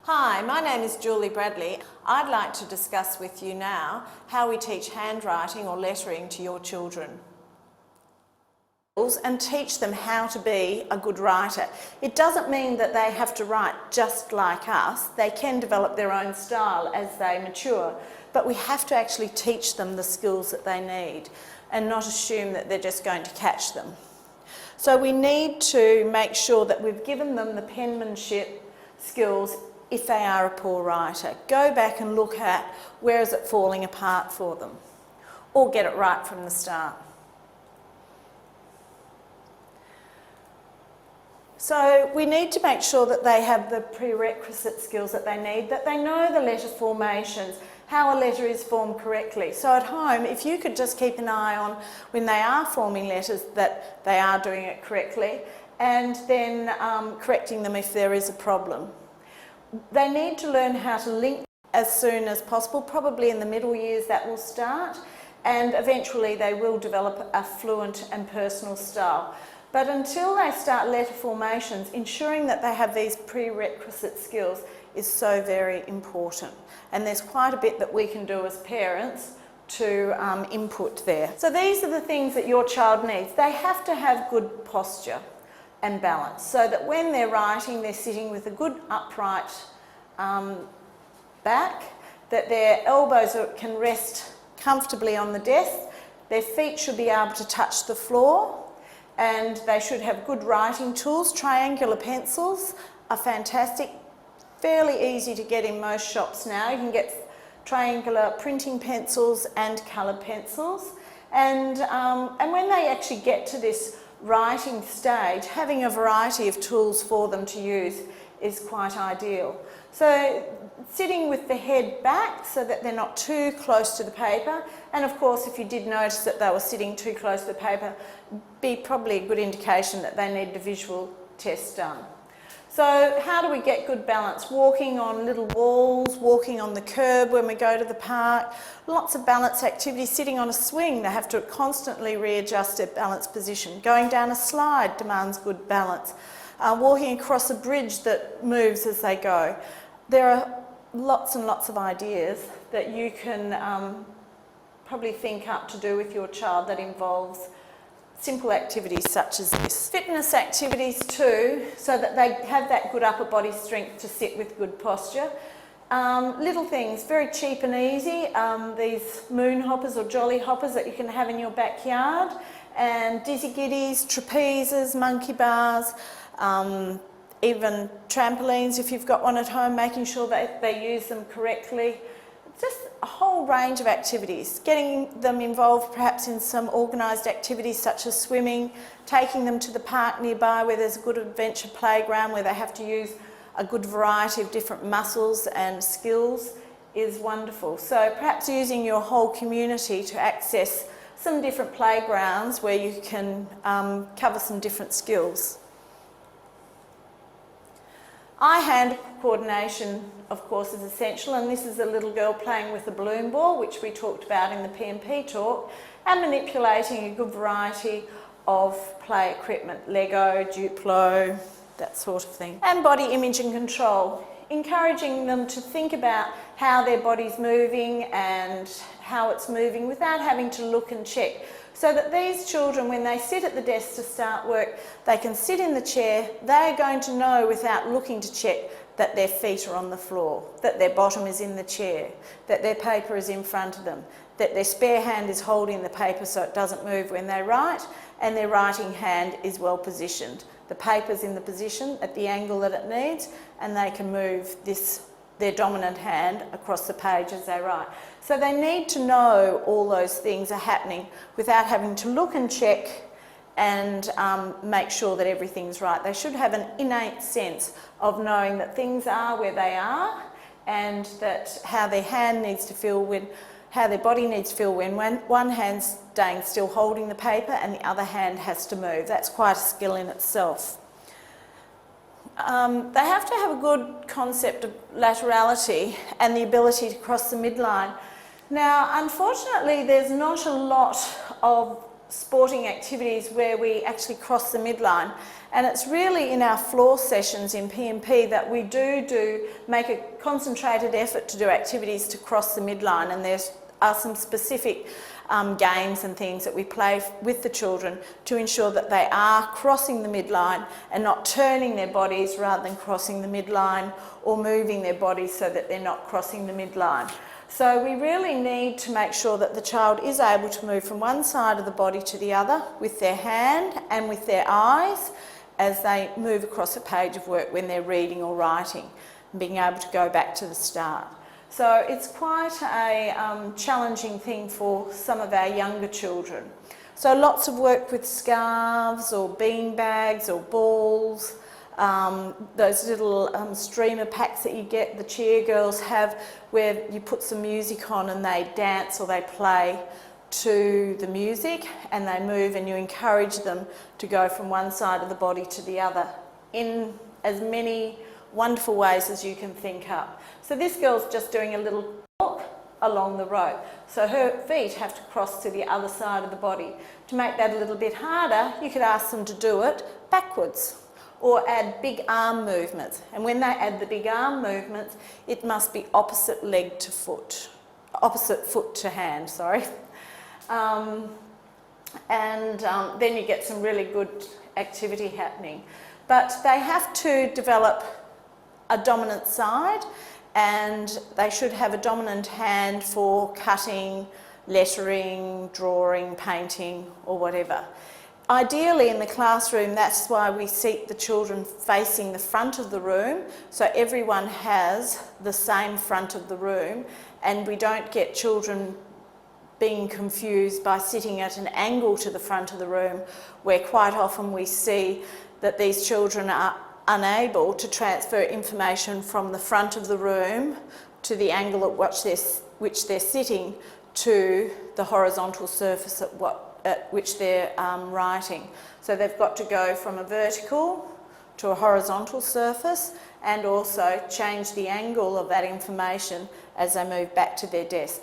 Hi, my name is Julie Bradley. I'd like to discuss with you now how we teach handwriting or lettering to your children and teach them how to be a good writer. It doesn't mean that they have to write just like us. They can develop their own style as they mature, but we have to actually teach them the skills that they need and not assume that they're just going to catch them. So we need to make sure that we've given them the penmanship skills if they are a poor writer. Go back and look at where is it falling apart for them, or get it right from the start. So we need to make sure that they have the prerequisite skills that they need, that they know the letter formations, how a letter is formed correctly. So at home, if you could just keep an eye on when they are forming letters that they are doing it correctly, and then correcting them if there is a problem. They need to learn how to link as soon as possible, probably in the middle years that will start, and eventually they will develop a fluent and personal style. But until they start letter formations, ensuring that they have these prerequisite skills is so very important. And there's quite a bit that we can do as parents to input there. So these are the things that your child needs. They have to have good posture and balance, so that when they're writing, they're sitting with a good upright back, that their elbows can rest comfortably on the desk, their feet should be able to touch the floor, and they should have good writing tools. Triangular pencils are fantastic, fairly easy to get in most shops now. You can get triangular printing pencils and coloured pencils, and when they actually get to this writing stage, having a variety of tools for them to use is quite ideal. So sitting with the head back so that they're not too close to the paper, and of course if you did notice that they were sitting too close to the paper, be probably a good indication that they need a visual test done. So how do we get good balance? Walking on little walls, walking on the curb when we go to the park, lots of balance activities. Sitting on a swing, they have to constantly readjust their balance position. Going down a slide demands good balance. Walking across a bridge that moves as they go. There are lots and lots of ideas that you can probably think up to do with your child that involves simple activities such as this. Fitness activities too, so that they have that good upper body strength to sit with good posture. Little things, very cheap and easy, these moon hoppers or jolly hoppers that you can have in your backyard, and dizzy giddies, trapezes, monkey bars, even trampolines if you've got one at home, making sure that they use them correctly. Just a whole range of activities, getting them involved perhaps in some organised activities such as swimming, taking them to the park nearby where there's a good adventure playground where they have to use a good variety of different muscles and skills is wonderful. So perhaps using your whole community to access some different playgrounds where you can cover some different skills. Eye-hand coordination, of course, is essential, and this is a little girl playing with a balloon ball, which we talked about in the P&P talk, and manipulating a good variety of play equipment, Lego, Duplo, that sort of thing. And body image and control, encouraging them to think about how their body's moving and how it's moving without having to look and check. So that these children, when they sit at the desk to start work, they can sit in the chair, they're going to know without looking to check that their feet are on the floor, that their bottom is in the chair, that their paper is in front of them, that their spare hand is holding the paper so it doesn't move when they write, and their writing hand is well positioned. The paper's in the position at the angle that it needs, and they can move their dominant hand across the page as they write. So they need to know all those things are happening without having to look and check and make sure that everything's right. They should have an innate sense of knowing that things are where they are, and that how their hand needs to feel how their body needs to feel when one hand's staying still holding the paper and the other hand has to move. That's quite a skill in itself. They have to have a good concept of laterality and the ability to cross the midline. Now, unfortunately, there's not a lot of sporting activities where we actually cross the midline. And it's really in our floor sessions in P&P that we do make a concentrated effort to do activities to cross the midline, and there are some specific games and things that we play with the children to ensure that they are crossing the midline and not turning their bodies rather than crossing the midline, or moving their bodies so that they're not crossing the midline. So we really need to make sure that the child is able to move from one side of the body to the other with their hand and with their eyes as they move across a page of work when they're reading or writing, and being able to go back to the start. So it's quite a challenging thing for some of our younger children. So lots of work with scarves or bean bags or balls, those little streamer packs that you get, the cheer girls have, where you put some music on and they dance or they play to the music and they move, and you encourage them to go from one side of the body to the other in as many wonderful ways as you can think up. So this girl's just doing a little walk along the rope. So her feet have to cross to the other side of the body. To make that a little bit harder, you could ask them to do it backwards or add big arm movements. And when they add the big arm movements, it must be opposite leg to foot, opposite foot to hand, sorry. Then you get some really good activity happening. But they have to develop a dominant side, and they should have a dominant hand for cutting, lettering, drawing, painting, or whatever. Ideally in the classroom, that's why we seat the children facing the front of the room, so everyone has the same front of the room, and we don't get children being confused by sitting at an angle to the front of the room, where quite often we see that these children are unable to transfer information from the front of the room to the angle at which they're sitting to the horizontal surface at which they're writing. So they've got to go from a vertical to a horizontal surface, and also change the angle of that information as they move back to their desk.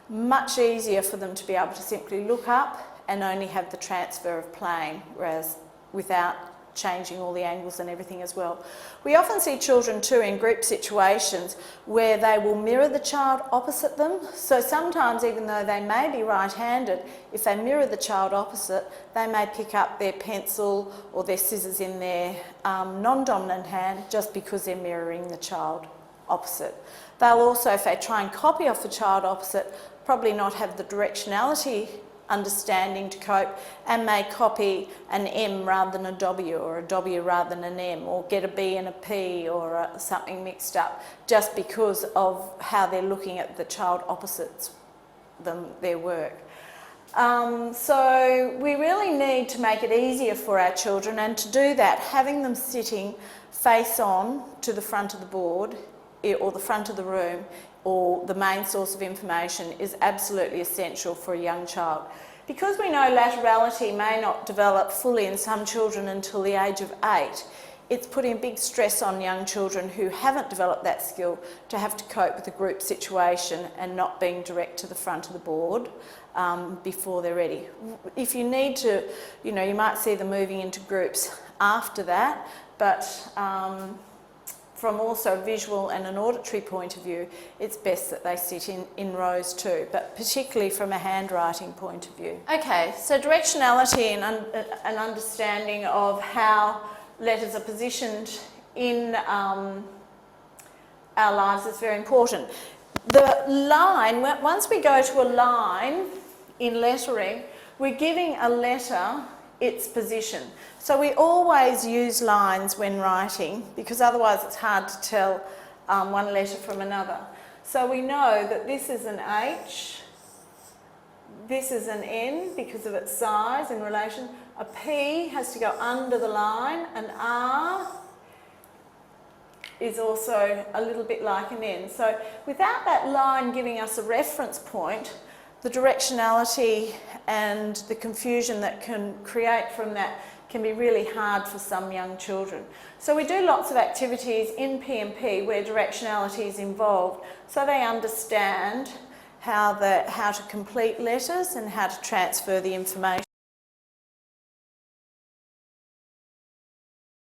Much easier for them to be able to simply look up and only have the transfer of plane, whereas without changing all the angles and everything as well. We often see children too in group situations where they will mirror the child opposite them. So sometimes, even though they may be right-handed, if they mirror the child opposite, they may pick up their pencil or their scissors in their non-dominant hand just because they're mirroring the child opposite. They'll also, if they try and copy off the child opposite, probably not have the directionality understanding to cope, and may copy an M rather than a W, or a W rather than an M, or get a B and a P, or something mixed up, just because of how they're looking at the child opposite their work. So we really need to make it easier for our children, and to do that, having them sitting face on to the front of the board or the front of the room or the main source of information is absolutely essential for a young child. Because we know laterality may not develop fully in some children until the age of 8, it's putting big stress on young children who haven't developed that skill to have to cope with a group situation and not being direct to the front of the board before they're ready. If you need to, you might see them moving into groups after that, but from also a visual and an auditory point of view, it's best that they sit in rows too, but particularly from a handwriting point of view. Okay, so directionality and an understanding of how letters are positioned in our lives is very important. The line, once we go to a line in lettering, we're giving a letter its position. So we always use lines when writing, because otherwise it's hard to tell one letter from another. So we know that this is an H, this is an N because of its size in relation. A P has to go under the line, an R is also a little bit like an N. So without that line giving us a reference point, the directionality and the confusion that can create from that can be really hard for some young children. So we do lots of activities in P&P where directionality is involved, so they understand how to complete letters and how to transfer the information.